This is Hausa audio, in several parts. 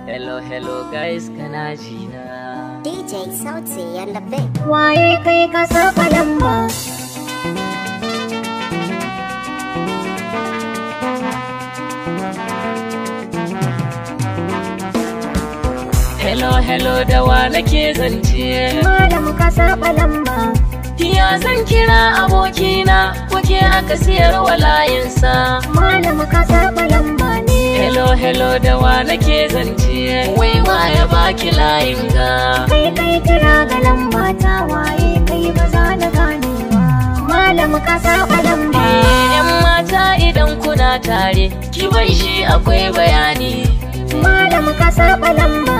Hello guys, kana ji na? DJ Sauti Yallabe. Waye kai ka saba lamba? Hello da wa nake zance? Malam ka saba lamba. Ya zan kira abokina kuke aka siyar wa layinsa. Malam ka saba lamba ne. Hello da wa nake zance? Wai ya baki layin ga? Kai kira ga lamba ta waye kai ba za na gane ba. Malam ka saba lamba. Yan mata idan kuna tare ki bai shi akwai bayani. Malam ka saba lamba.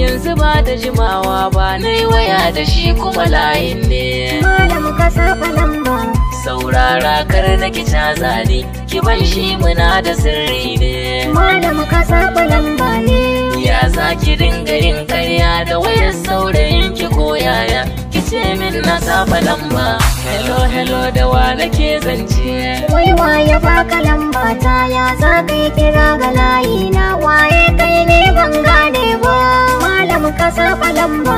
Yanzu ba da jimawa ba na yi waya da shi kuma layin ne. Malam ka saba lamba. Saurara kar na ki caza ne, ki ban shi muna da sirri ne. Malam ka saba lamba ne. Ya za ki dinga yin karya da wayar saurayin ki ko yaya, ki ce min na saba lamba. Hello da wa nake zance? Wai waye baka lamba ta ya za ka yi kira ga layi na waye kai ne ban gane ba. Malam ka saba lamba.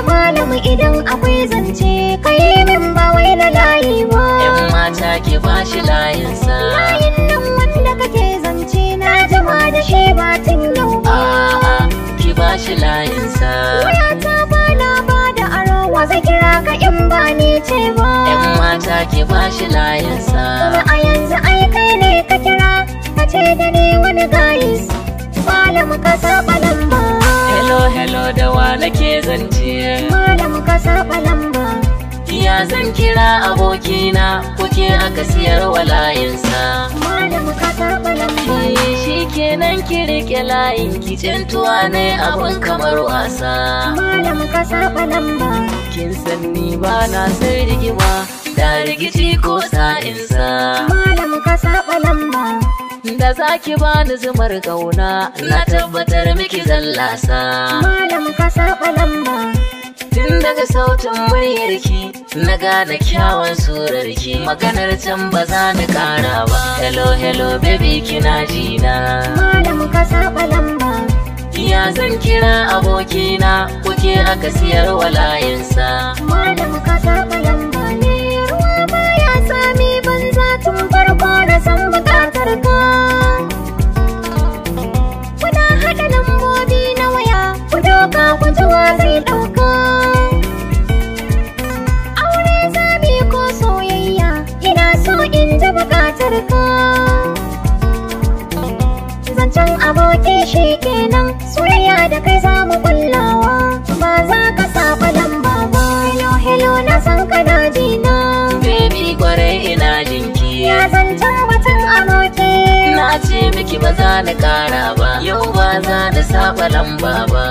Malam idan akwai zance kai min ba wai na layi ba. Yan mata ki bashi layinsa. Layin nan wanda kake zance na jima da shi ba tun yau ba. A'a ki bashi layinsa. Wayata ba na ba da aro wa zai kira ka in ba ni ce ba. Yan mata ki bashi layinsa. Kuma a yanzu ai kai ne ka kira ka ce da ni wani gayis. Malam ka saba lamba. Hello da wa nake zance? Malam ka saba lamba. Ya zan kira abokina kuke aka siyar wa layinsa. Malam ka saba lamba. Shi kenan ki rike layin ki cintuwa ne abun kamar wasa. Malam ka saba lamba. Kin san ni ba na san rigima da rigici ko sa'insa. Malam ka saba lamba. Da zaki bani zumar kauna na tabbatar miki zallasa. Malam ka saba lamba. Tun daga sautin muryarki na gane kyawun surarki, maganar can ba za ni kara ba. Hello baby kina ji na? Malam ka saba lamba. Ya zan kira abokina kuke aka siyar wa layinsa. Malam ka saba lamba ne. Ruwa baya sami banza tun farko na san bukatar ka. Kuna haɗa lambobi na waya ku doka ku ji wa zai ɗauka. Aure zabi ko soyayya ina so in ji bukatar ka. Zancen aboki shi kenan soyayya da kai za mu kullawa. Ba za ka saba lamba ba. Hello na san kana ji na. Baby kwarai ina jinki. Ya zancen batun aboki. Na ce miki ba za ni kara ba, yau ba za ni saba lamba ba.